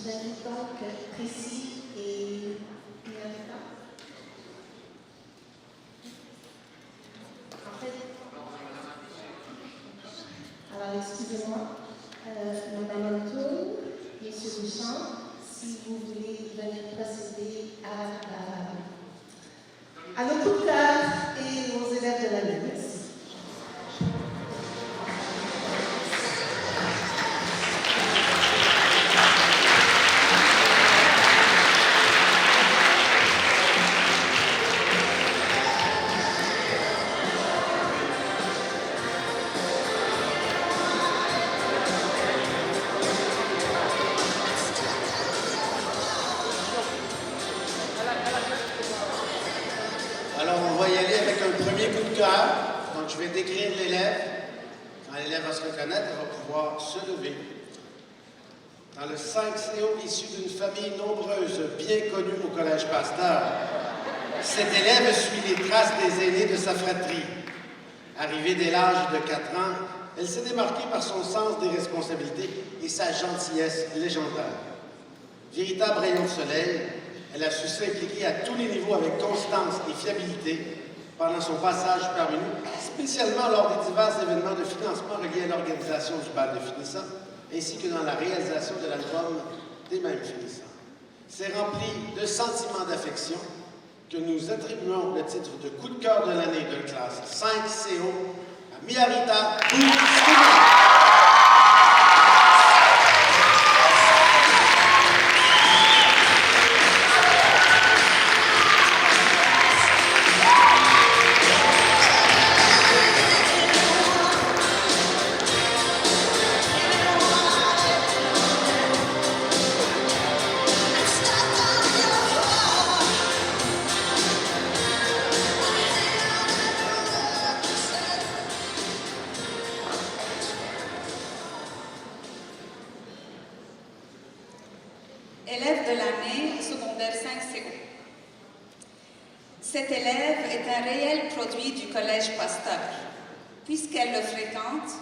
J'invite donc Précis et Mérita. En fait, alors excusez-moi, Madame Antoine, Monsieur Duchamp, si vous voulez venir procéder à nos coups de cœur et aux élèves de l'année. Merci. Donc, je vais décrire l'élève. Quand l'élève va se reconnaître, elle va pouvoir se lever. Dans le 5CO, issu d'une famille nombreuse, bien connue au Collège Pasteur, cet élève suit les traces des aînés de sa fratrie. Arrivée dès l'âge de 4 ans, elle s'est démarquée par son sens des responsabilités et sa gentillesse légendaire. Véritable rayon de soleil, elle a su s'impliquer à tous les niveaux avec constance et fiabilité pendant son passage parmi nous, spécialement lors des divers événements de financement reliés à l'organisation du bal de finissants, ainsi que dans la réalisation de l'album des mêmes finissants. C'est rempli de sentiments d'affection que nous attribuons le titre de coup de cœur de l'année de classe 5CO à Mérita Boudou. Élève de l'année secondaire 5CO. Cette élève est un réel produit du Collège Pasteur, puisqu'elle le fréquente,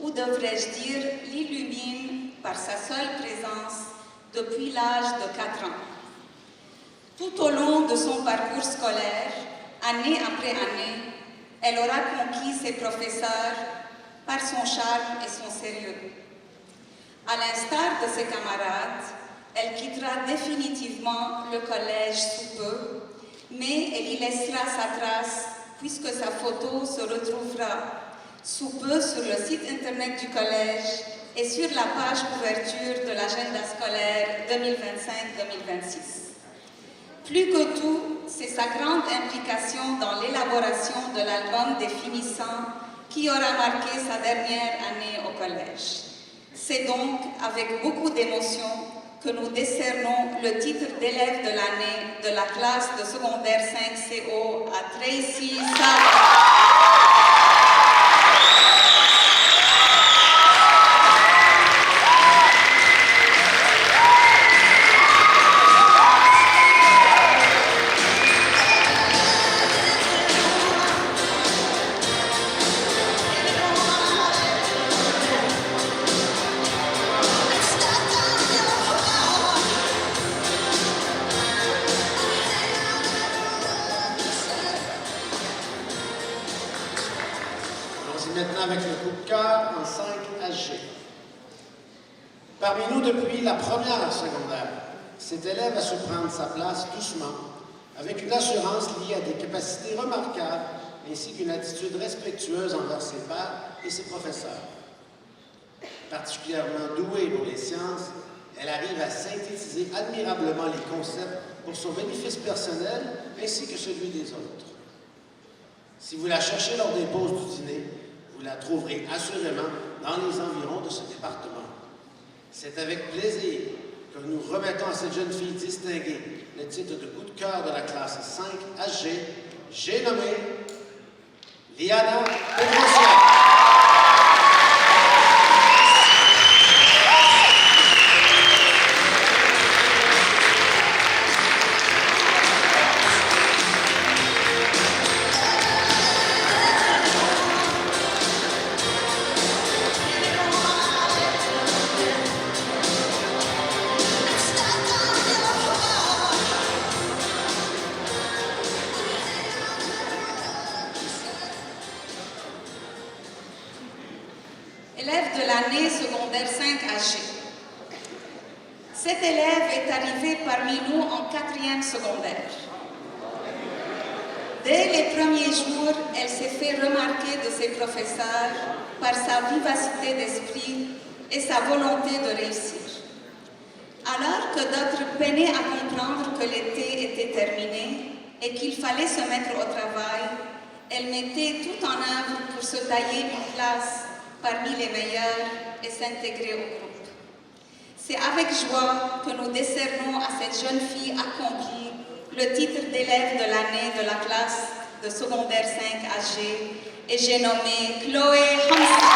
ou devrais-je dire l'illumine par sa seule présence depuis l'âge de 4 ans. Tout au long de son parcours scolaire, année après année, elle aura conquis ses professeurs par son charme et son sérieux. À l'instar de ses camarades, elle quittera définitivement le collège sous peu, mais elle y laissera sa trace puisque sa photo se retrouvera sous peu sur le site internet du collège et sur la page couverture de l'agenda scolaire 2025-2026. Plus que tout, c'est sa grande implication dans l'élaboration de l'album des finissants qui aura marqué sa dernière année au collège. C'est donc avec beaucoup d'émotion que nous décernons le titre d'élève de l'année de la classe de secondaire 5CO à Tracy Savard. Maintenant avec le coup de cœur en 5HG. Parmi nous depuis la première secondaire, cet élève a su prendre sa place doucement, avec une assurance liée à des capacités remarquables, ainsi qu'une attitude respectueuse envers ses pairs et ses professeurs. Particulièrement douée pour les sciences, elle arrive à synthétiser admirablement les concepts pour son bénéfice personnel ainsi que celui des autres. Si vous la cherchez lors des pauses du dîner, vous la trouverez assurément dans les environs de ce département. C'est avec plaisir que nous remettons à cette jeune fille distinguée le titre de coup de cœur de la classe 5HG, j'ai nommé Liana Pedrosian. arrivée parmi nous en 4e secondaire. Dès les premiers jours, elle s'est fait remarquer de ses professeurs par sa vivacité d'esprit et sa volonté de réussir. Alors que d'autres peinaient à comprendre que l'été était terminé et qu'il fallait se mettre au travail, elle mettait tout en œuvre pour se tailler une place parmi les meilleurs et s'intégrer au groupe. C'est avec joie que nous décernons à cette jeune fille accomplie le titre d'élève de l'année de la classe de secondaire 5 AG et j'ai nommé Chloé Hamza.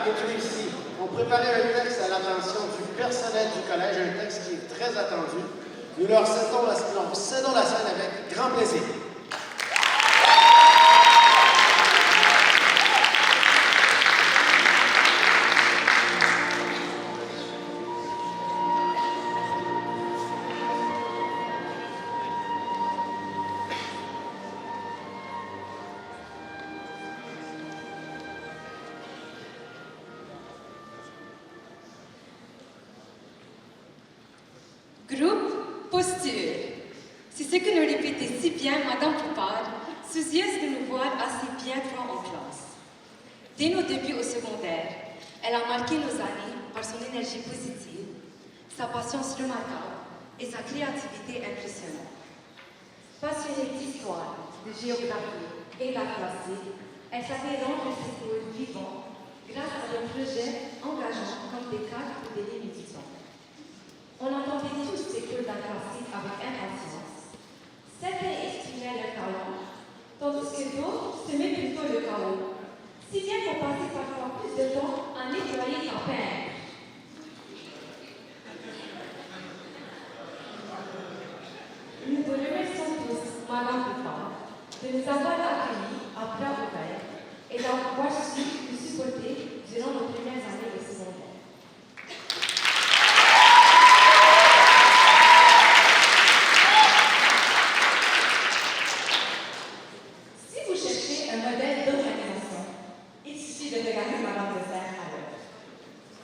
Et puis ici, on préparait un texte à l'attention du personnel du collège, un texte qui est très attendu. Nous leur cédons la scène avec grand plaisir. Groupe, posture. C'est ce que nous répétait si bien Madame Poupard, soucieuse de nous voir assez bien trois en classe. Dès nos débuts au secondaire, elle a marqué nos années par son énergie positive, sa patience remarquable et sa créativité impressionnante. Passionnée d'histoire, de géographie et d'art classique, elle savait rendre ses cours vivants grâce à des projets engageants comme des cadres ou des lignes du temps. On entendait tous ces cours d'art classique avec impatience. Certains exprimaient leur talent, tandis que d'autres semaient plutôt le chaos, si bien qu'on passait parfois plus de temps à nettoyer qu'à peindre. Nous vous remercions tous, Madame Poupard, de nous avoir accueillis à bras ouverts et d'avoir su nous supporter durant nos premières années de secondaire. Si vous cherchez un modèle d'organisation, il suffit de regarder Madame de Serre à l'heure.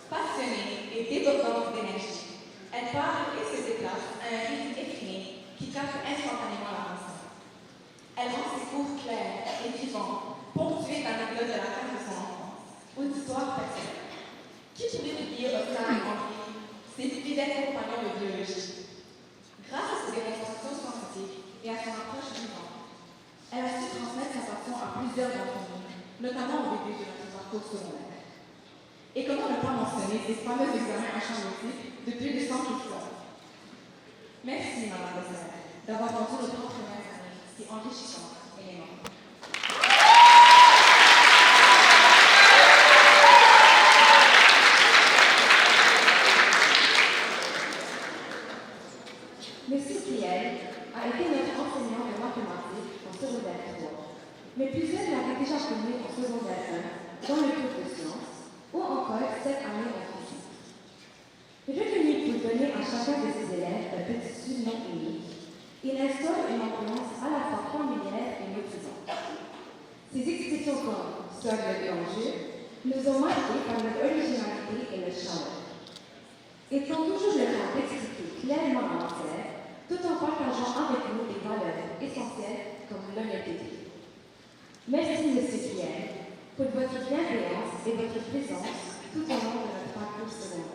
Passionnée et débordante d'énergie, elle parle et se déplace à un rythme effréné qui capte instantanément l'attention. Elle rend ses cours clairs et vivants, ponctués d'anecdotes de la classe de son enfance ou d'histoires personnelles. Qui pourrait oublier Oscar et Henri, ses fidèles compagnons de biologie? Grâce à ses démonstrations scientifiques et à son approche vivante, elle a su transmettre sa passion à plusieurs d'entre nous, notamment au début de notre parcours secondaire. Et comment ne pas mentionner ces fameux examens en champ multiple de plus de 100 questions? Merci, Madame de Serre, d'avoir rendu nos 30 premières années si enrichissantes et aimantes. Monsieur Kiel a été notre enseignant de mathématiques en secondaire 3, mais plusieurs l'avaient déjà connu en secondaire 1 dans sections comme Sol et Enjeu nous ont marqués par leur originalité et leur chaleur. Étant toujours le cas d'expliquer clairement la matière, tout en partageant avec nous des valeurs essentielles comme l'honnêteté. Merci, M. Pierre, pour votre bienveillance et votre présence tout au long de notre parcours secondaire.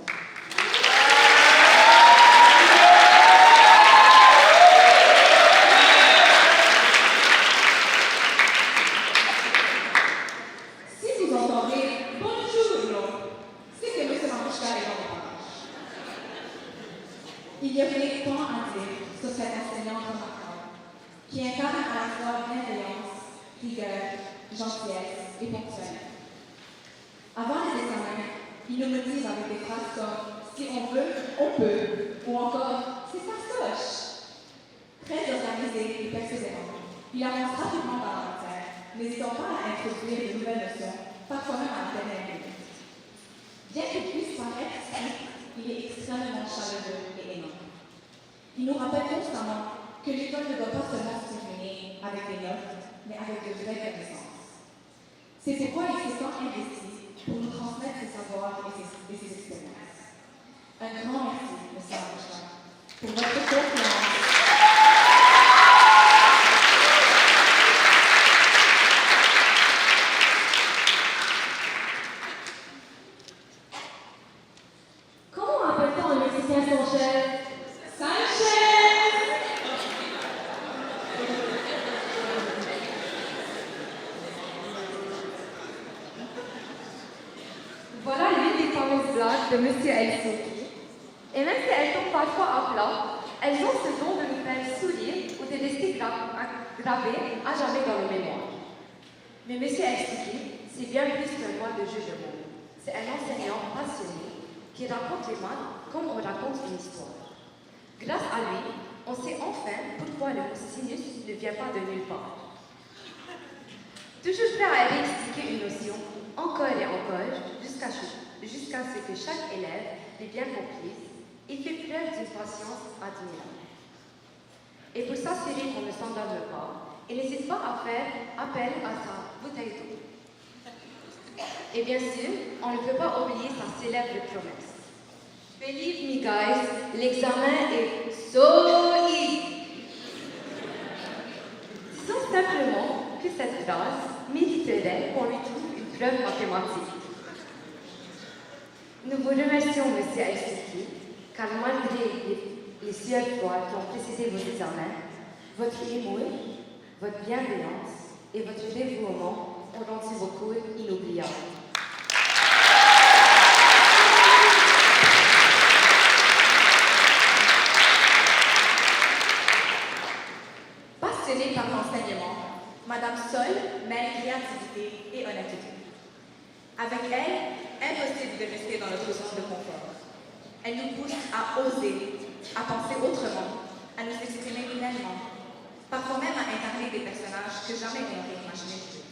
Si vous entendez bonjour, c'est que M. Manouchka est dans le page. Il y aurait tant à dire sur cet enseignant remarquable qui incarne à la fois bienveillance, rigueur, gentillesse et ponctualité. Avant les examens, il nous motive avec des phrases comme « si on veut, on peut » ou encore « c'est fastoche ». Très organisé et persévérant, il avance rapidement dans la matière, n'hésitant pas à introduire de nouvelles notions, parfois même à la dernière minute. Bien qu'il puisse paraître strict, il est extrêmement chaleureux et aimant. Il nous rappelle constamment que l'école ne doit pas seulement se terminer avec des notes, mais avec de vraies connaissances. C'est pourquoi il s'est tant investi pour nous transmettre ses savoirs et ses expériences. Un grand merci, M. Manouchka, pour votre confiance. Comment appelle-t-on un musicien son chef? Voilà l'une des fameuses blagues de M. El-Souki. Et même si elles tombent parfois à plat, elles ont ce don de nous faire sourire ou de rester gravées à jamais dans nos mémoires. Mais M. El-Souki, c'est bien plus qu'un roi de jeu de mots. C'est un enseignant passionné qui raconte les maths comme on raconte une histoire. Grâce à lui, on sait enfin pourquoi le mot sinus ne vient pas de nulle part. Toujours prêt à réexpliquer une notion, encore et encore, jusqu'à ce que chaque élève l'ait bien comprise, il fait preuve d'une patience admirable. Et pour s'assurer qu'on ne s'endorme pas, il n'hésite pas à faire appel à sa bouteille d'eau. Et bien sûr, on ne peut pas oublier sa célèbre promesse. Believe me guys, l'examen est so easy. Disons simplement que cette phrase mériterait qu'on lui trouve une preuve mathématique. Nous vous remercions, M. El-Souki, car malgré les sueurs froides qui ont précédé vos examens, votre humour, votre bienveillance et votre dévouement ont rendu vos cours inoubliables. Passionnée par l'enseignement, Madame Sol mêle créativité et honnêteté. Avec elle, impossible de rester dans notre zone de confort. Elle nous pousse à oser, à penser autrement, à nous exprimer pleinement, parfois même à incarner des personnages que jamais on n'aurait imaginé jouer.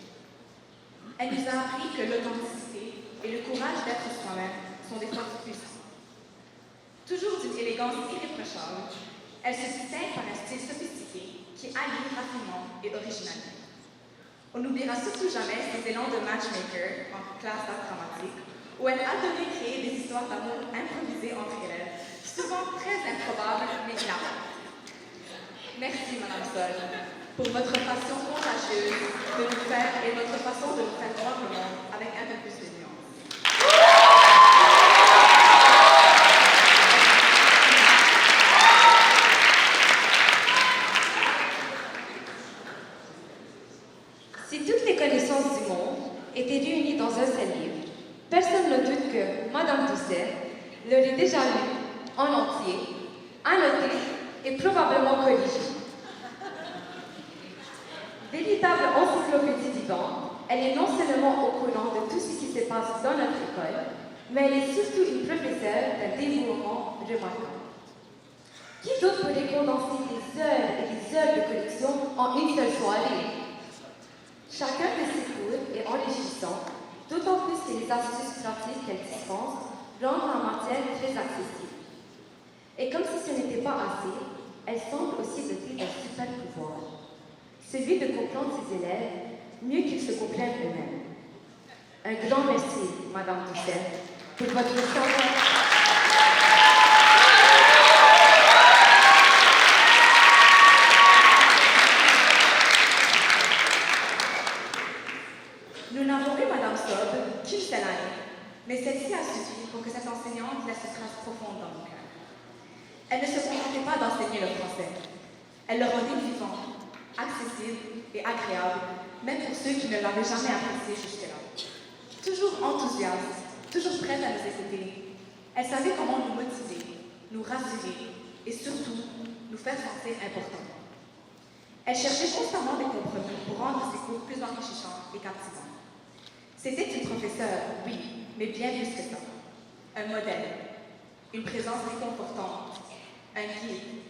Elle nous a appris que l'authenticité et le courage d'être soi-même sont des forces puissantes. Toujours d'une élégance irréprochable, elle se distingue par un style sophistiqué qui allie raffinement et originalité. On n'oubliera surtout jamais ses élans de matchmaker en classe d'art dramatique, où elle adorait créer des histoires d'amour improvisées entre élèves, souvent très improbables mais hilarantes. Merci, Madame Sol, pour votre passion contagieuse de nous faire et votre façon de nous faire voir le monde avec un peu plus de nuance. Si toutes les connaissances du monde étaient réunies dans un seul livre, personne ne doute que Madame Doucet l'aurait déjà lu en entier, annoté et probablement corrigé. Véritable encyclopédie vivante, elle est non seulement au courant de tout ce qui se passe dans notre école, mais elle est surtout une professeure d'un dévouement remarquable. Qui d'autre pourrait condenser des heures et des heures de collection en une seule soirée? Chacun de ses cours est enrichissant, d'autant plus que les astuces pratiques qu'elle dispense rendent la matière très accessible. Et comme si ce n'était pas assez, elle semble aussi dotée d'un super pouvoir, celui de comprendre ses élèves mieux qu'ils se comprennent eux-mêmes. Un grand merci, Madame Doucet, pour votre savoir. Nous n'avons eu Madame Sob qu'une seule année, mais celle-ci a suffi pour que cette enseignante laisse une trace profonde dans nos cœurs. Elle ne se contentait pas d'enseigner le français. Elle le rendait vivant, accessible et agréable, même pour ceux qui ne l'avaient jamais apprécié jusque-là. Toujours enthousiaste, toujours prête à nous écouter, elle savait comment nous motiver, nous rassurer et surtout nous faire sentir importants. Elle cherchait constamment des compromis pour rendre ses cours plus enrichissants et captivants. C'était une professeure, oui, mais bien plus que ça. Un modèle, une présence réconfortante, un guide.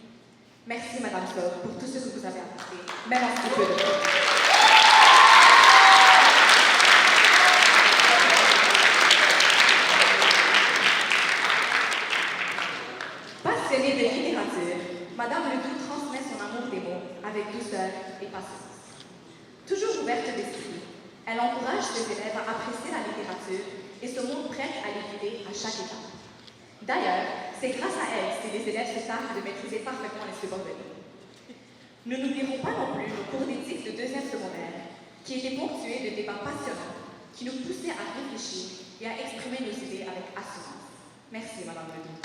Merci, Madame Sob, pour tout ce que vous avez apporté, même en si peu de temps. Passionnée de littérature, Madame Ledoux transmet son amour des mots avec douceur et patience. Toujours ouverte d'esprit, elle encourage ses élèves à apprécier la littérature et se montre prête à l'écouter à chaque étape. D'ailleurs, c'est grâce à elle si les élèves se savent de maîtriser parfaitement les subordonnés. Nous n'oublierons pas non plus nos cours d'éthique de deuxième secondaire, qui étaient ponctués de débats passionnants, qui nous poussaient à réfléchir et à exprimer nos idées avec assurance. Merci, Madame Ledoux.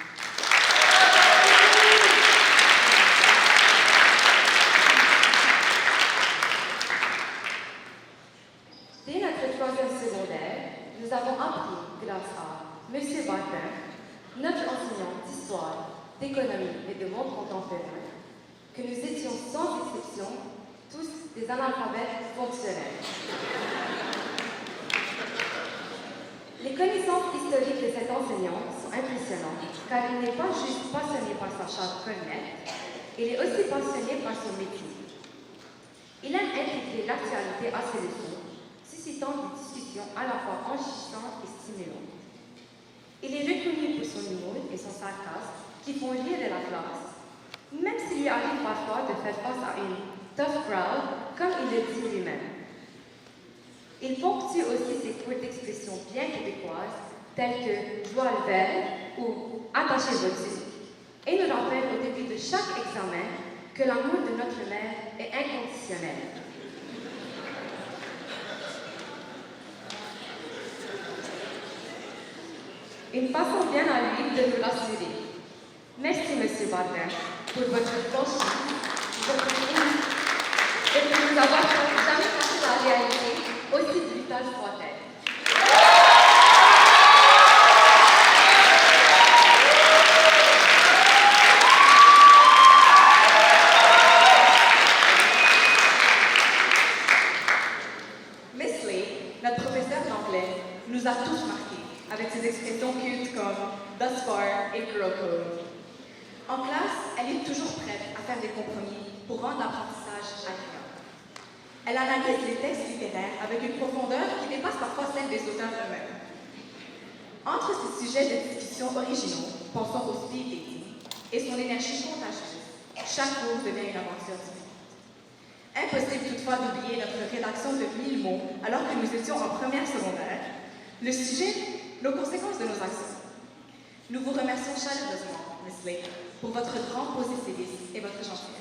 Dès notre troisième secondaire, nous avons appris, grâce à M. Bartin, notre enseignant d'histoire, d'économie et de monde contemporain, que nous étions sans exception tous des analphabètes fonctionnels. Les connaissances historiques de cet enseignant sont impressionnantes, car il n'est pas juste passionné par sa charte colonelle, il est aussi passionné par son métier. Il aime intégrer l'actualité à ses leçons, suscitant des discussions à la fois enrichissantes et stimulantes. Il est reconnu pour son humour et son sarcasme qui font rire la classe, même s'il lui arrive parfois de faire face à une tough crowd, comme il le dit lui-même. Il ponctue aussi ses cours d'expression bien québécoises, telles que « joie le vert » ou « attachez votre sucre », et nous rappelle au début de chaque examen que l'amour de notre mère est inconditionnel. Une façon bien à lui de nous rassurer. Merci, M. Bardin, pour votre franchise, votre humour, et pour nous avoir jamais caché la réalité, aussi brutale soit-elle. Miss Lee, notre professeure d'anglais, nous a tous marqués avec ses expressions cultes comme thus far et girl code. En classe, elle est toujours prête à faire des compromis pour rendre l'apprentissage agréable. Elle analyse les textes littéraires avec une profondeur qui dépasse parfois celle des auteurs eux-mêmes. Entre ses sujets de discussion originaux, pensons au speed dating, et son énergie contagieuse, chaque cours devient une aventure différente. Impossible toutefois d'oublier notre rédaction de 1000 mots alors que nous étions en première secondaire. Le sujet, nos conséquences de nos actions. Nous vous remercions chaleureusement, Miss Lake, pour votre grand positivisme et votre gentillesse.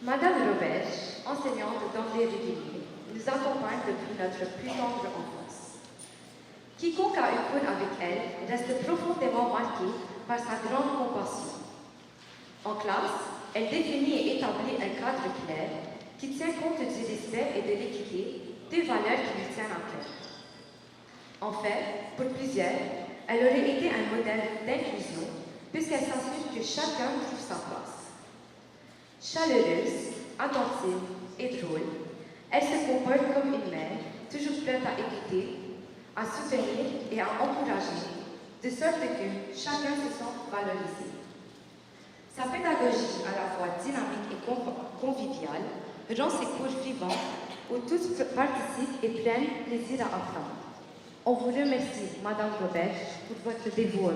Madame Robert, enseignante d'anglais régulier, nous accompagne depuis notre plus tendre enfance. Quiconque a eu cours avec elle reste profondément marqué par sa grande compassion. En classe, elle définit et établit un cadre clair qui tient compte du respect et de l'équité, deux valeurs qui lui tiennent à cœur. En fait, pour plusieurs, elle aurait été un modèle d'inclusion puisqu'elle s'assure que chacun trouve sa place. Chaleureuse, attentive et drôle, elle se comporte comme une mère, toujours prête à écouter, à soutenir et à encourager, de sorte que chacun se sent valorisé. Sa pédagogie, à la fois dynamique et conviviale, rend ses cours vivants où tous participent et prennent plaisir à apprendre. On vous remercie, Madame Robert, pour votre dévouement.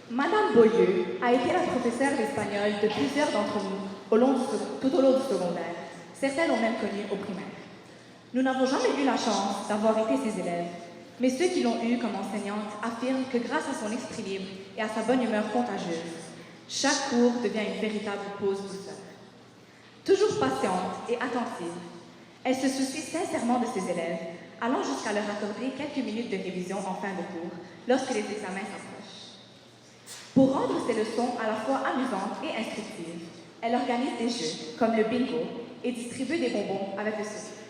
Madame Beaulieu a été la professeure d'espagnol de plusieurs d'entre nous tout au long du secondaire. Certains l'ont même connue au primaire. Nous n'avons jamais eu la chance d'avoir été ses élèves, mais ceux qui l'ont eue comme enseignante affirment que grâce à son esprit libre et à sa bonne humeur contagieuse, chaque cours devient une véritable pause douceur. Toujours patiente et attentive, elle se soucie sincèrement de ses élèves, allant jusqu'à leur accorder quelques minutes de révision en fin de cours lorsque les examens s'approchent. Pour rendre ses leçons à la fois amusantes et instructives, elle organise des jeux comme le bingo et distribue des bonbons avec le sourire.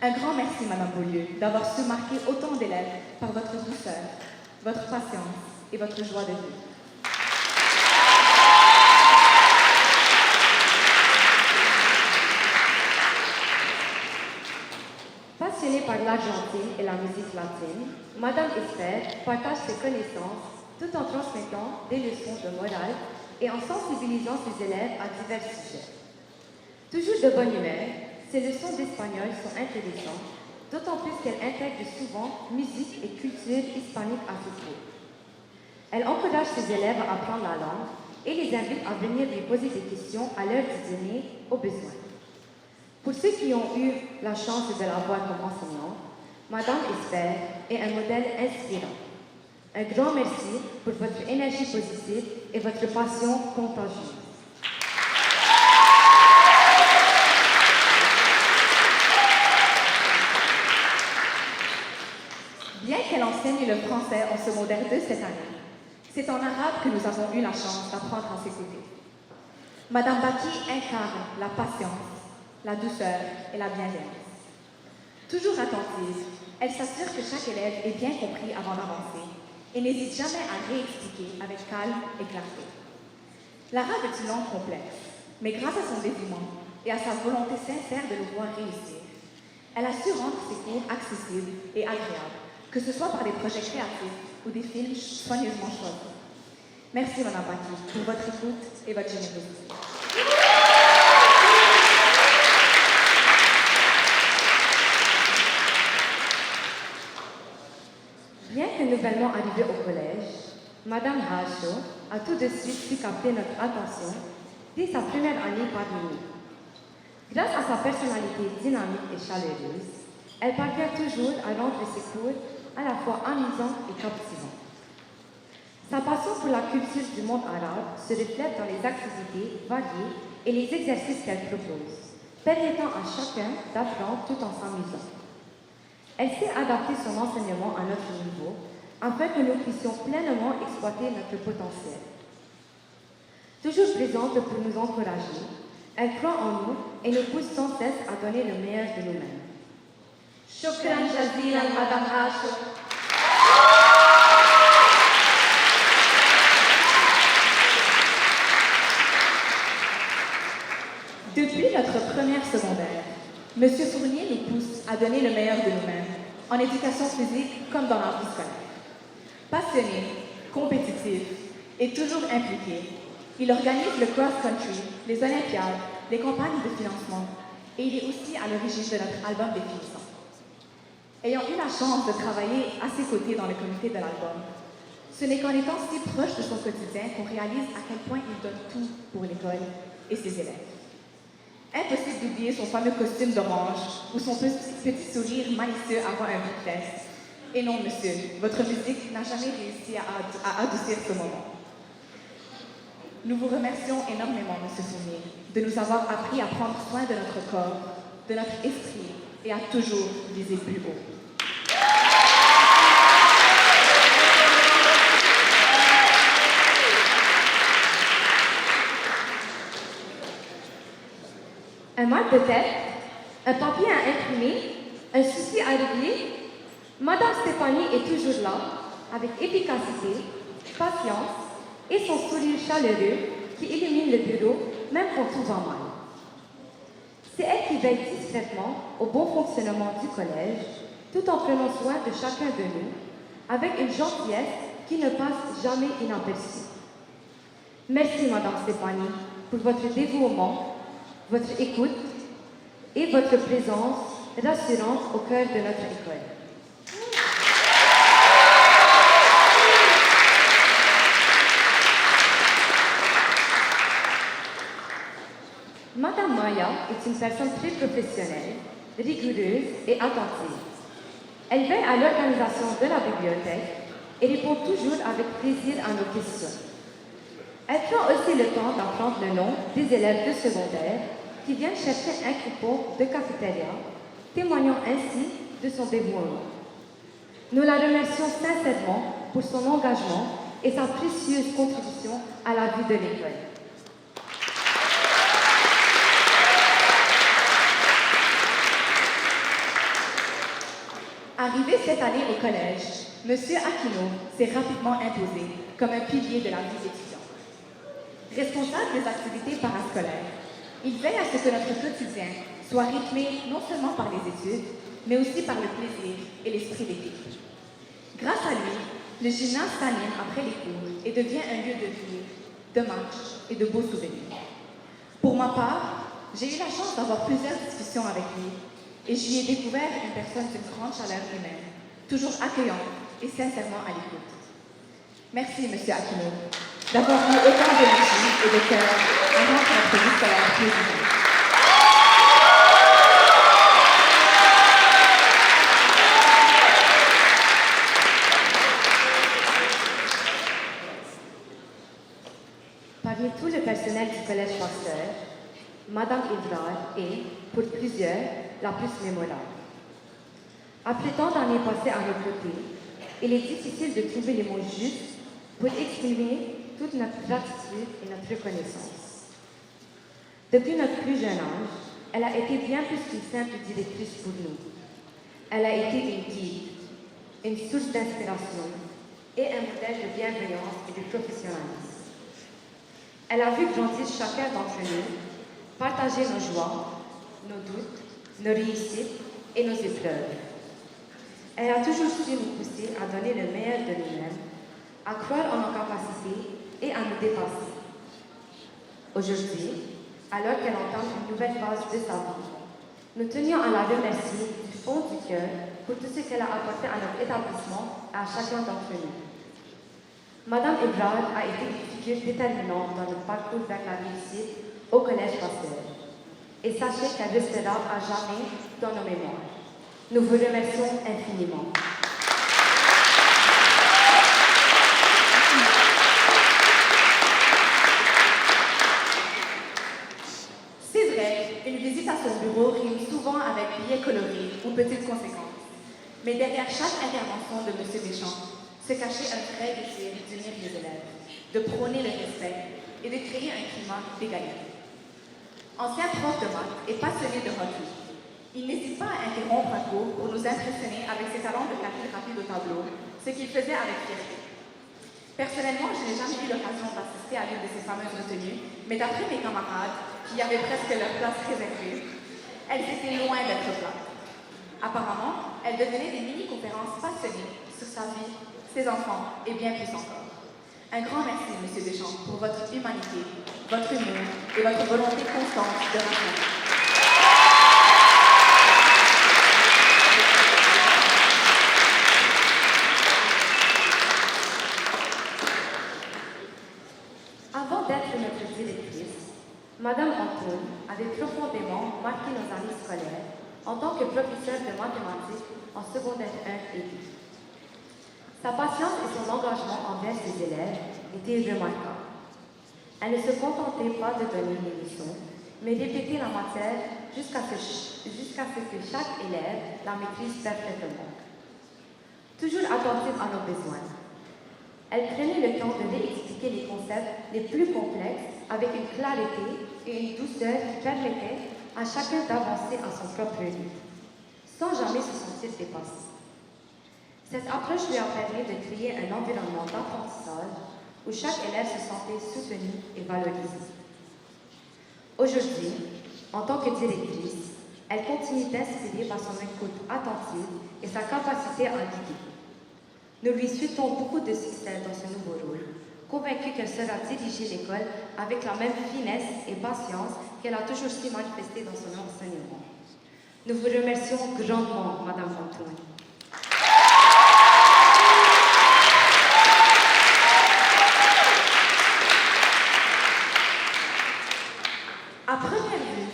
Un grand merci, Madame Beaulieu, d'avoir su marquer autant d'élèves par votre douceur, votre patience et votre joie de vivre. Passionnée par l'Argentine et la musique latine, Madame Esther partage ses connaissances tout en transmettant des leçons de morale et en sensibilisant ses élèves à divers sujets. Toujours de bonne humeur, ses leçons d'espagnol sont intéressantes, d'autant plus qu'elle intègre souvent musique et culture hispanique à ses cours. Elle encourage ses élèves à apprendre la langue et les invite à venir lui poser des questions à l'heure du dîner au besoin. Pour ceux qui ont eu la chance de la voir comme enseignante, Madame Esther est un modèle inspirant. Un grand merci pour votre énergie positive et votre passion contagieuse. Bien qu'elle enseigne le français en secondaire 2 cette année, c'est en arabe que nous avons eu la chance d'apprendre à ses côtés. Madame Baki incarne la patience, la douceur et la bienveillance. Toujours attentive, elle s'assure que chaque élève est bien compris avant d'avancer et n'hésite jamais à réexpliquer avec calme et clarté. L'arabe est une langue complexe, mais grâce à son dévouement et à sa volonté sincère de le voir réussir, elle a su rendre ses cours accessibles et agréables, que ce soit par des projets créatifs ou des films soigneusement choisis. Merci, Madame Baki, pour votre écoute et votre générosité. Bien que nouvellement arrivée au collège, Madame Hacho a tout de suite su capter notre attention dès sa première année parmi nous. Grâce à sa personnalité dynamique et chaleureuse, elle parvient toujours à rendre ses cours à la fois amusants et captivants. Sa passion pour la culture du monde arabe se reflète dans les activités variées et les exercices qu'elle propose, permettant à chacun d'apprendre tout en s'amusant. Elle sait adapter son enseignement à notre niveau afin que nous puissions pleinement exploiter notre potentiel. Toujours présente pour nous encourager, elle croit en nous et nous pousse sans cesse à donner le meilleur de nous-mêmes. Shukran jazilan, Madame Hacho. Depuis notre première secondaire, M. Fournier nous pousse à donner le meilleur de nous-mêmes, en éducation physique comme dans la vie scolaire. Passionné, compétitif et toujours impliqué, il organise le cross-country, les olympiades, les campagnes de financement et il est aussi à l'origine de notre album des finissants. Ayant eu la chance de travailler à ses côtés dans le comité de l'album, ce n'est qu'en étant si proche de son quotidien qu'on réalise à quel point il donne tout pour l'école et ses élèves. Impossible d'oublier son fameux costume d'orange ou son petit sourire malicieux avant un bout de test. Et non, monsieur, votre musique n'a jamais réussi à adoucir ce moment. Nous vous remercions énormément, monsieur Fournier, de nous avoir appris à prendre soin de notre corps, de notre esprit et à toujours viser plus haut. Un mal de tête, un papier à imprimer, un souci à régler, Madame Stéphanie est toujours là, avec efficacité, patience et son sourire chaleureux qui illumine le bureau même quand tout va mal. C'est elle qui veille discrètement au bon fonctionnement du collège, tout en prenant soin de chacun de nous, avec une gentillesse qui ne passe jamais inaperçue. Merci, Madame Stéphanie, pour votre dévouement, votre écoute et votre présence rassurante au cœur de notre école. Madame Maya est une personne très professionnelle, rigoureuse et attentive. Elle veille à l'organisation de la bibliothèque et répond toujours avec plaisir à nos questions. Elle prend aussi le temps d'apprendre le nom des élèves de secondaire qui viennent chercher un coupon de cafétéria, témoignant ainsi de son dévouement. Nous la remercions sincèrement pour son engagement et sa précieuse contribution à la vie de l'école. Arrivé cette année au collège, M. Aquino s'est rapidement imposé comme un pilier de la vie étudiante. Responsable des activités parascolaires, il veille à ce que notre quotidien soit rythmé non seulement par les études, mais aussi par le plaisir et l'esprit d'équipe. Grâce à lui, le gymnase s'anime après les cours et devient un lieu de vie, de marche et de beaux souvenirs. Pour ma part, j'ai eu la chance d'avoir plusieurs discussions avec lui et j'y ai découvert une personne d'une grande chaleur humaine, toujours accueillante et sincèrement à l'écoute. Merci, M. Aquino, d'avoir mis autant d'énergie et de cœur à rendre notre vie scolaire plus vivante. Parmi tout le personnel du Collège Pasteur, Madame Evrard est, pour plusieurs, la plus mémorable. Après tant d'années passées à nos côtés, il est difficile de trouver les mots justes pour exprimer toute notre gratitude et notre reconnaissance. Depuis notre plus jeune âge, elle a été bien plus qu'une simple directrice pour nous. Elle a été une guide, une source d'inspiration et un modèle de bienveillance et de professionnalisme. Elle a vu grandir chacun d'entre nous, partager nos joies, nos doutes, nos réussites et nos épreuves. Elle a toujours su nous pousser à donner le meilleur de nous-mêmes, à croire en nos capacités et à nous dépasser. Aujourd'hui, alors qu'elle entame une nouvelle phase de sa vie, nous tenions à la remercier du fond du cœur pour tout ce qu'elle a apporté à notre établissement et à chacun d'entre nous. Madame Evrard a été une figure déterminante dans notre parcours vers la réussite au Collège Pasteur. Et sachez qu'elle restera à jamais dans nos mémoires. Nous vous remercions infiniment. C'est vrai, une visite à son bureau rime souvent avec billets colorés ou petites conséquences. Mais derrière chaque intervention de M. Deschamps, se cachait un vrai désir d'unir les élèves, de prôner le respect et de créer un climat d'égalité. Ancien prof de maths et passionné de hockey, il n'hésite pas à interrompre un cours pour nous impressionner avec ses talents de calcul rapide au tableau, ce qu'il faisait avec fierté. Personnellement, je n'ai jamais eu l'occasion d'assister à l'une de ces fameuses retenues, mais d'après mes camarades, qui avaient presque leur place réservée, elles étaient loin d'être plates. Apparemment, elles devenaient des mini-conférences passionnées sur sa vie, ses enfants et bien plus encore. Un grand merci, M. Deschamps, pour votre humanité, votre humour et votre volonté constante de rassembler. Avant d'être notre directrice, Madame Antoine avait profondément marqué nos années scolaires en tant que professeure de mathématiques en secondaire 1 et 2. Sa patience et son engagement envers ses élèves étaient remarquables. Elle ne se contentait pas de donner les leçons, mais répétait la matière jusqu'à ce que chaque élève la maîtrise parfaitement. Toujours attentive à nos besoins, elle prenait le temps de réexpliquer les concepts les plus complexes avec une clarté et une douceur qui permettaient à chacun d'avancer à son propre rythme, sans jamais se sentir dépassé. Cette approche lui a permis de créer un environnement d'apprentissage où chaque élève se sentait soutenu et valorisé. Aujourd'hui, en tant que directrice, elle continue d'inspirer par son écoute attentive et sa capacité à guider. Nous lui souhaitons beaucoup de succès dans ce nouveau rôle, convaincue qu'elle saura diriger l'école avec la même finesse et patience qu'elle a toujours su manifester dans son enseignement. Nous vous remercions grandement, Madame Antoine. À première vue,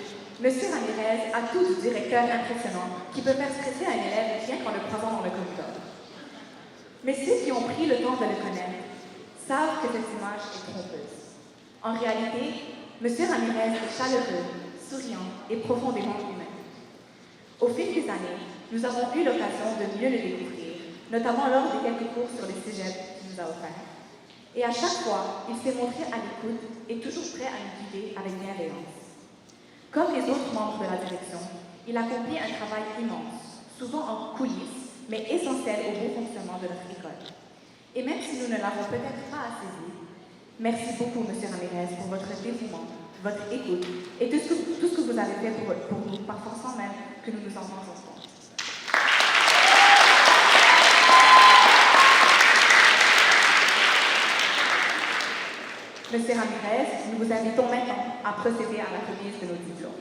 M. Ramirez a tout du directeur impressionnant qui peut faire stresser un élève rien qu'en le croisant dans le corridor. Mais ceux qui ont pris le temps de le connaître savent que cette image est trompeuse. En réalité, M. Ramirez est chaleureux, souriant et profondément humain. Au fil des années, nous avons eu l'occasion de mieux le découvrir, notamment lors des quelques cours sur le cégep qu'il nous a offert. Et à chaque fois, il s'est montré à l'écoute et toujours prêt à nous guider avec bienveillance. Comme les autres membres de la direction, il accomplit un travail immense, souvent en coulisses, mais essentiel au bon fonctionnement de notre école. Et même si nous ne l'avons peut-être pas assez dit, merci beaucoup, M. Ramirez, pour votre dévouement, votre écoute et tout ce que vous avez fait pour nous, parfois sans même que nous nous en rendions compte. Monsieur Ramirez, nous vous invitons maintenant à procéder à la remise de nos diplômes.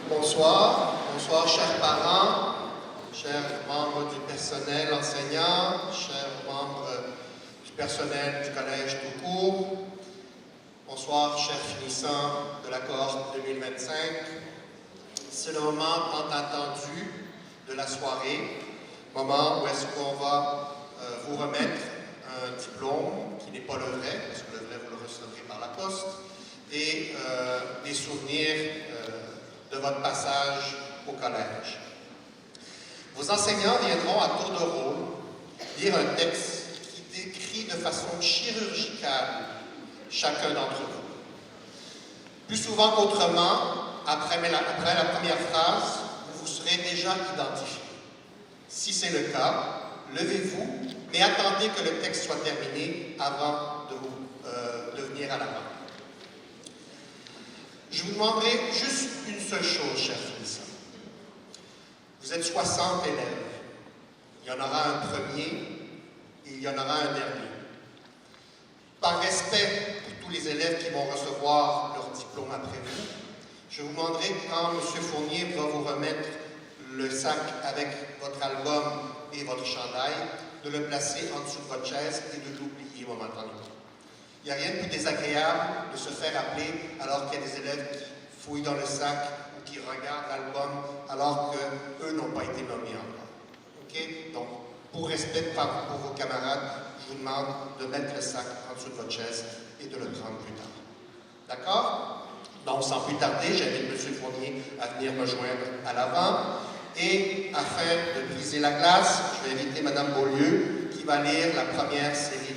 Bonsoir, bonsoir chers parents, chers membres du personnel enseignant, chers membres du personnel du collège tout court. Bonsoir chers finissants de la cohorte 2025. C'est le moment tant attendu de la soirée, moment où est-ce qu'on va vous remettre un diplôme qui n'est pas le vrai, parce que le vrai vous le recevrez par la poste, et des souvenirs de votre passage au collège. Vos enseignants viendront à tour de rôle lire un texte qui décrit de façon chirurgicale chacun d'entre vous. Plus souvent qu'autrement, après la première phrase, vous vous serez déjà identifié. Si c'est le cas, levez-vous, mais attendez que le texte soit terminé avant de venir à l'avant. Je vous demanderai juste une seule chose, chers finissants. Vous êtes 60 élèves. Il y en aura un premier et il y en aura un dernier. Par respect pour tous les élèves qui vont recevoir leur diplôme après vous, je vous demanderai, quand M. Fournier va vous remettre le sac avec votre album et votre chandail, de le placer en dessous de votre chaise et de l'oublier momentanément. Il n'y a rien de plus désagréable de se faire appeler alors qu'il y a des élèves qui fouillent dans le sac ou qui regardent l'album alors qu'eux n'ont pas été nommés encore. OK? Donc, pour respect pour vos camarades, je vous demande de mettre le sac en dessous de votre chaise et de le prendre plus tard. D'accord? Donc, sans plus tarder, j'invite M. Fournier à venir me joindre à l'avant. Et afin de briser la glace, je vais inviter Mme Beaulieu qui va lire la première série